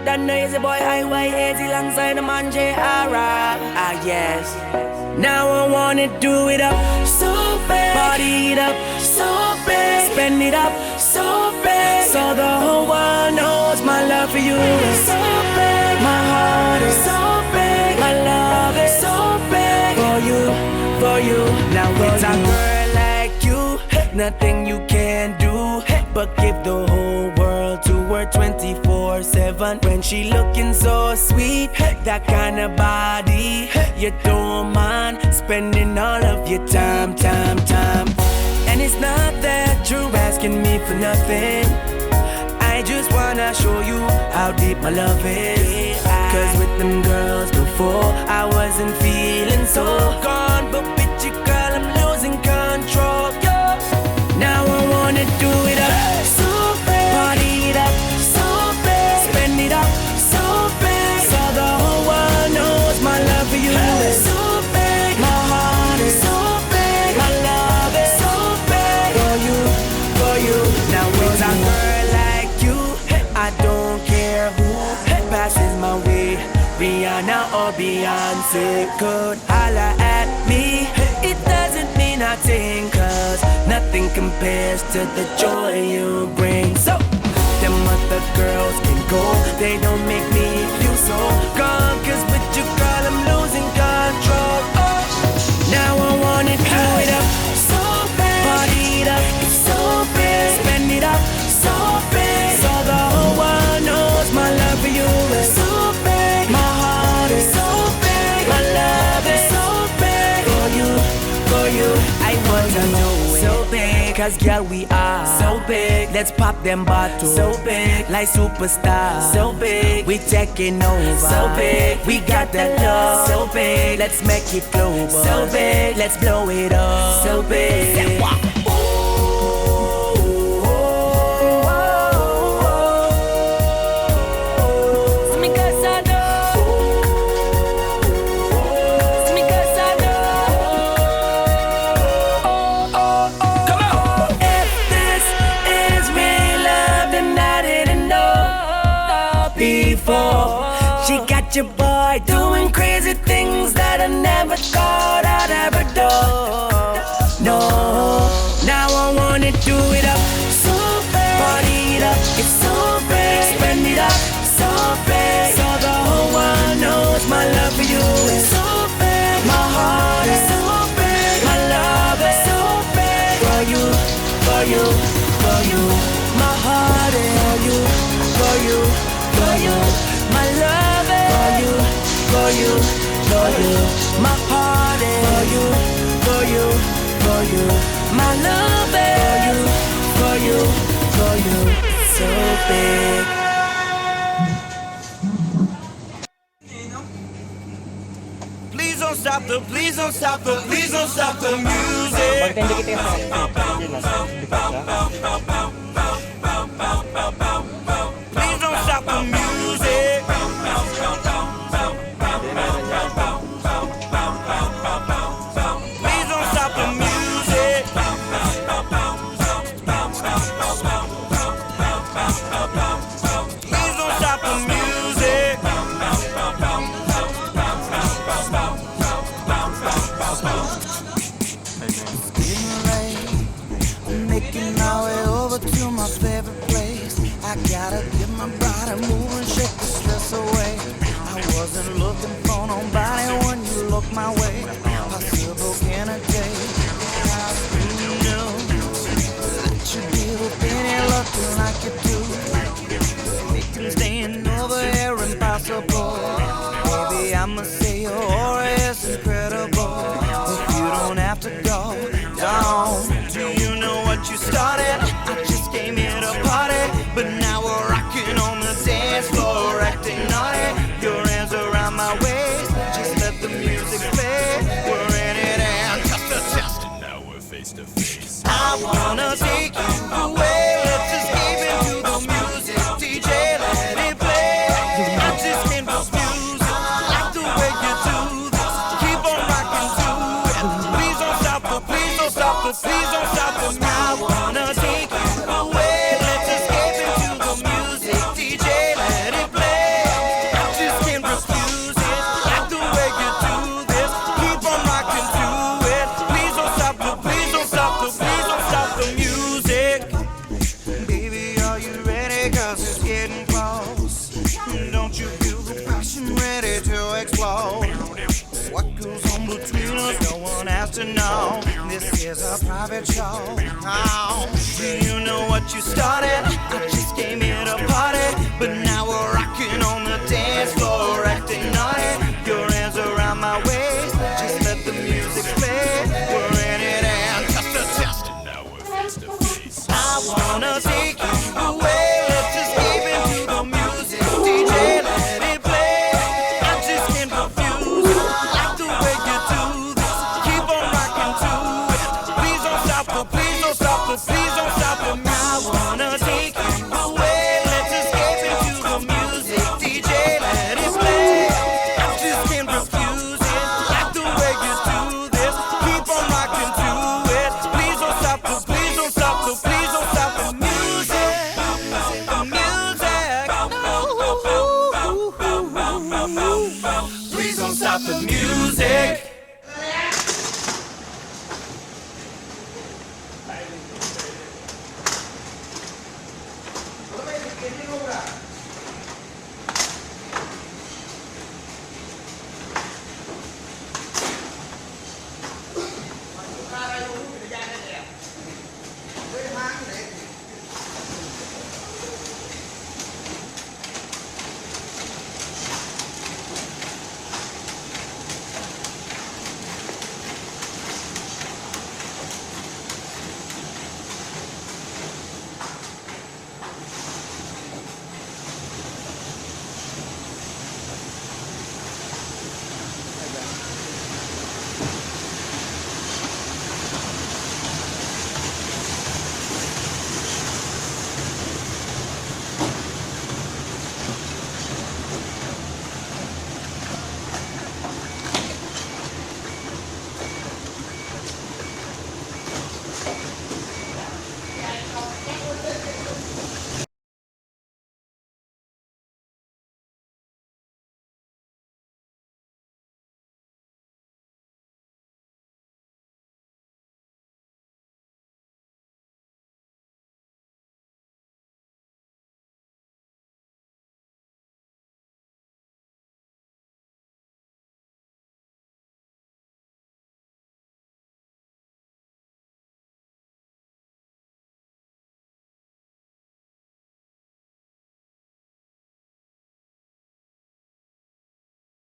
That noisy boy IYAZ alongside the man J.R.A. Ah yes. Now I wanna do it up so big, party it up so big, spend it up so big, so the whole world knows my love for you is so big, my heart is so big, my love is so big for you, for you. Now it's a girl like you, nothing you can do but give the whole world to her 24/7. When she looking so sweet, that kind of body, you don't mind spending all of your time. And it's not that you're asking me for nothing, I just wanna show you how deep my love is. Cause with them girls before, I wasn't feeling so gone, but with you girl I'm losing control. Now I wanna do it up so big, party it up so big, spend it up so big, so the whole world knows my love for you is so big, my heart is so big, my love is so big for you, for you. Now with a girl like you, I don't care who passes my way, Rihanna or Beyonce could holla at me. It doesn't mean nothing, cause nothing compares to the joy you bring. So, them other girls can go, they don't make me feel so gone, cause with you girl I'm losing control. Oh, now I wanna do it up so big, party it up so big, spend it up so big, so the whole world knows my love for you is so big, my heart is so big, my love is so big for you, for you. I wanna know it so big, cause girl we are so big. Let's pop them bottles so big, like superstars so big. We taking over so big, we got that love so big. Let's make it global so big, let's blow it up so big. She got your boy doing crazy things that I never thought I'd ever do. No, now I wanna do it up so big, party it up, it's so big, spend it up so big, so the whole world knows my love for you is so big, my heart is so big, my love is so big for you, for you, for you. My heart is for you, for you, for you. My love is for you, for you, for you. My heart is for you, for you, for you. My love is for you, for you, for you. So big. Please don't stop the, please don't stop the, please don't stop the music. Please don't stop the music. Please don't stop the music. Please don't stop the music. It's getting late. I'm making my way over to my favorite place. I gotta get my body moving, shake the stress away. I wasn't looking for nobody when you looked my way. Possible candidate. How you knew that you deal with any looking like you do. Making staying over here impossible. Baby, I'ma say your aura is incredible. If you don't have to go down, do you know what you started? I just came here to party, but now we're rocking on the dance floor, acting naughty. Your hands around my waist. climax is getting close. Don't you feel the passion ready to explode? What goes on between us, no one has to know. This is a private show. Oh, do you know what you started? I just came here to party, but now we're rocking on the dance floor, acting naughty. Your hands around my waist, just let the music play. We're in it and just a test. Now we're face to face. I wanna take you away. Let's escape into the music. DJ, let it play. I just can't refuse it. Like the way you do this. Keep on rocking to it. Please don't stop it. Please don't stop it. Please don't stop it. I wanna take you away. Let's escape into the music. DJ, let it play. I just can't refuse it. Like the way you do this. Keep on rocking to it. Please don't stop it. Please don't stop it. Please don't stop the music. The music. Please don't stop the music.